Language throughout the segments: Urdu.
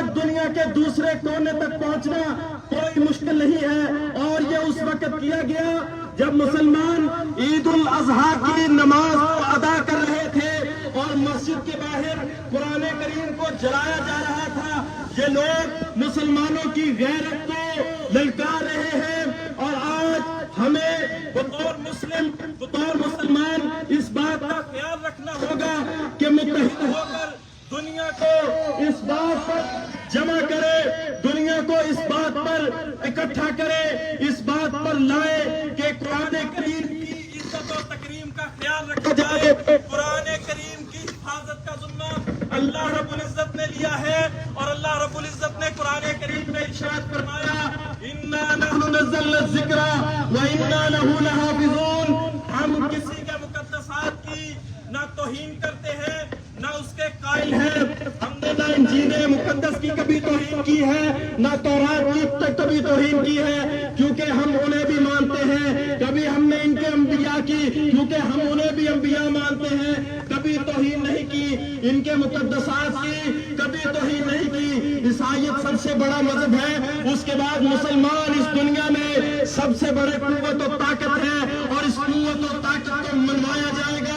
تک دنیا کے دوسرے کونے تک پہنچنا کوئی مشکل نہیں ہے، اور یہ اس وقت کیا گیا جب مسلمان عید الاضحیٰ کی نماز کو ادا کر رہے تھے اور مسجد کے باہر قرآن کریم کو جلایا جا رہا تھا۔ یہ لوگ مسلمانوں کی غیرت کو للکار رہے ہیں، اور آج ہمیں بطور مسلمان اس بات کا خیال رکھنا ہوگا کہ متحد ہو کر دنیا کو اس بات پر جمع کرے، دنیا کو اس بات پر اکٹھا کرے، اس بات پر لائے کہ قرآن کریم کی عزت و تکریم کا خیال رکھا جائے۔ قرآن کریم کی حفاظت کا ذمہ اللہ رب العزت نے لیا ہے، اور اللہ رب العزت نے قرآن کریم میں ارشاد فرمایا اِنَّا نَحْنُ نَزَّلْنَا الذِّكْرَ وَإِنَّا لَهُ لَحَافِظُونَ۔ ہم کسی کے مقدسات کی نہ توہین کرتے ہیں نہ اس کے قائل ہیں۔ ہم نے نہ انجیل مقدس کی کبھی توہین کی ہے، نہ تورات کی کبھی توہین کی ہے، کیونکہ ہم انہیں بھی مانتے ہیں۔ کبھی ہم نے ان کے انبیاء کی، کیونکہ ہم انہیں بھی انبیاء مانتے ہیں، کبھی توہین نہیں کی۔ ان کے مقدسات کی کبھی توہین نہیں کی۔ عیسائیت سب سے بڑا مذہب ہے، اس کے بعد مسلمان اس دنیا میں سب سے بڑے قوت و طاقت ہے، اور اس قوت و طاقت کو منوایا جائے گا،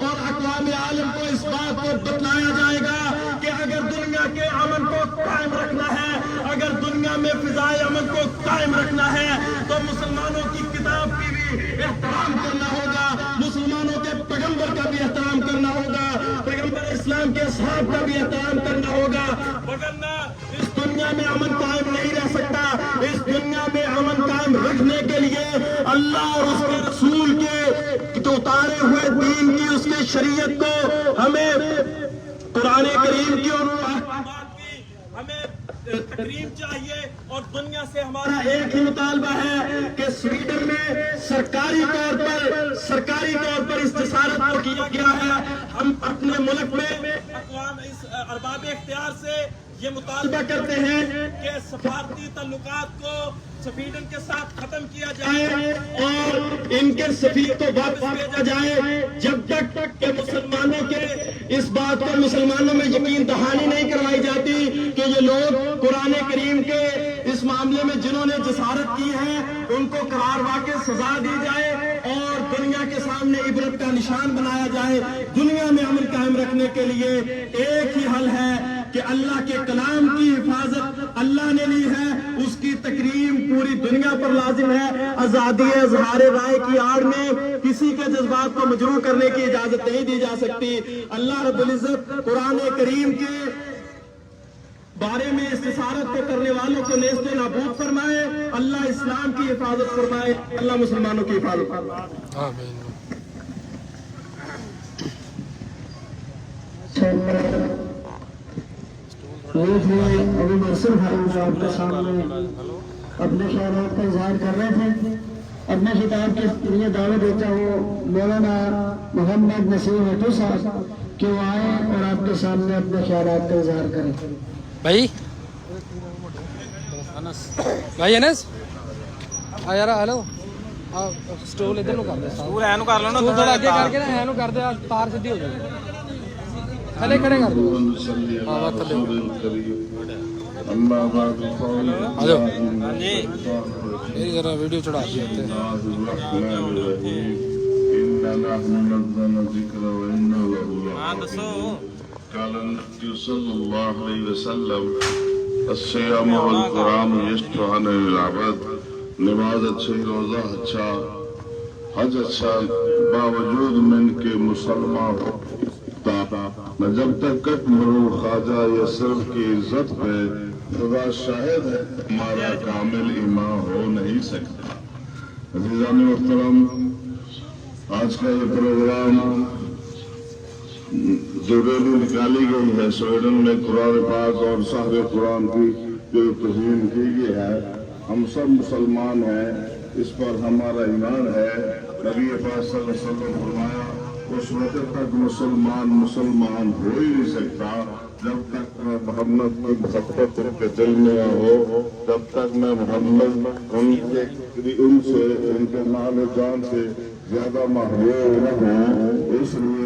اور اقوام عالم کو اس بات کو بتلایا جائے گا کہ اگر دنیا کے امن کو قائم رکھنا ہے، اگر دنیا میں فضائے امن کو قائم رکھنا ہے، تو مسلمانوں کی کتاب کی بھی احترام کرنا ہوگا، مسلمانوں کے پیغمبر کا بھی احترام کرنا ہوگا، پیغمبر اسلام کے اصحاب کا بھی احترام کرنا ہوگا، وگرنہ اس دنیا میں امن قائم نہیں رہ سکتا۔ اس دنیا میں امن قائم رکھنے کے لیے اللہ اور اس کے رسول کے اتارے ہوئے دین کی، اس کے شریعت کو ہمیں قرآن کریم کی اور احکامات کی ہمیں تکریم چاہیے۔ اور دنیا سے ہمارا ایک ہی مطالبہ ہے کہ سویڈن میں سرکاری طور پر اس جسارت کو کیا گیا ہے۔ ہم اپنے ملک میں اقوام ارباب اختیار سے یہ مطالبہ کرتے ہیں کہ سفارتی تعلقات کو سویڈن کے ساتھ ختم کیا جائے اور ان کے سفیر کو واپس بھیجا جائے، جب تک کہ مسلمانوں کے اس بات کو مسلمانوں میں یقین دہانی نہیں کروائی جاتی کہ یہ لوگ قرآن کریم کے اس معاملے میں جنہوں نے جسارت کی ہے ان کو قرار واقع سزا دی جائے، اور دنیا کے سامنے عبرت کا نشان بنایا جائے۔ دنیا میں امن قائم رکھنے کے لیے ایک ہی حل ہے کہ اللہ کے کلام کی حفاظت اللہ نے لی ہے، اس کی تکریم پوری دنیا پر لازم ہے۔ آزادی اظہار رائے کی آڑ میں کسی کے جذبات کو مجروح کرنے کی اجازت نہیں دی جا سکتی۔ اللہ رب العزت قرآن کریم کے بارے میں اس جسارت کو کرنے والوں کو نیست نابود فرمائے، اللہ اسلام کی حفاظت فرمائے، اللہ مسلمانوں کی حفاظت فرمائے۔ آمین۔ ابھی منصور بھائی آپ کے سامنے اپنے خیالات کا اظہار کر رہے تھے۔ اپنے خطاب کے لیے دعوت دیتا ہوں مولانا محمد نصیر ہٹو صاحب کہ وہ آئیں اور آپ کے سامنے اپنے خیالات کا اظہار کریں۔ بھائی انس آ یار ہلو سٹول ادھر کر دے، سٹول ہے نو کر لو نا، تھوڑا اگے کر کے نا ہے نو کر دے، تار سیدھی ہو جائے، تھلے کھڑے کر دو۔ ہاں بات تھلے آ جاؤ یہ ذرا ویڈیو چڑھا دیے تھے۔ قال النبي صلى الله عليه وسلم الصيام والقرآن يشفعان للعبد، نماز اچھی، روزہ اچھا، حج اچھا، باوجود من کے مسلمان ہوتا نہ جب تک کٹ مرو خواجہ یسرف کی عزت پہ خدا شاہد ہے ہمارا کامل ایمان ہو نہیں سکتا۔ عزیزان محترم، آج کا یہ پروگرام جو ریلی نکالی گئی ہے سویڈن میں قرآن پاک اور صاحب قرآن کی جو توہین کی گئی ہے، ہم سب مسلمان ہیں، اس پر ہمارا ایمان ہے۔ نبی پاک صلی اللہ علیہ وسلم فرمایا اس وقت تک مسلمان ہو ہی نہیں سکتا جب تک میں محمد کی محبت ان کے دل میں ہو، جب تک میں محمد ان سے ان کے مال و جان سے زیادہ محبوب نہ ہوں۔ اس لیے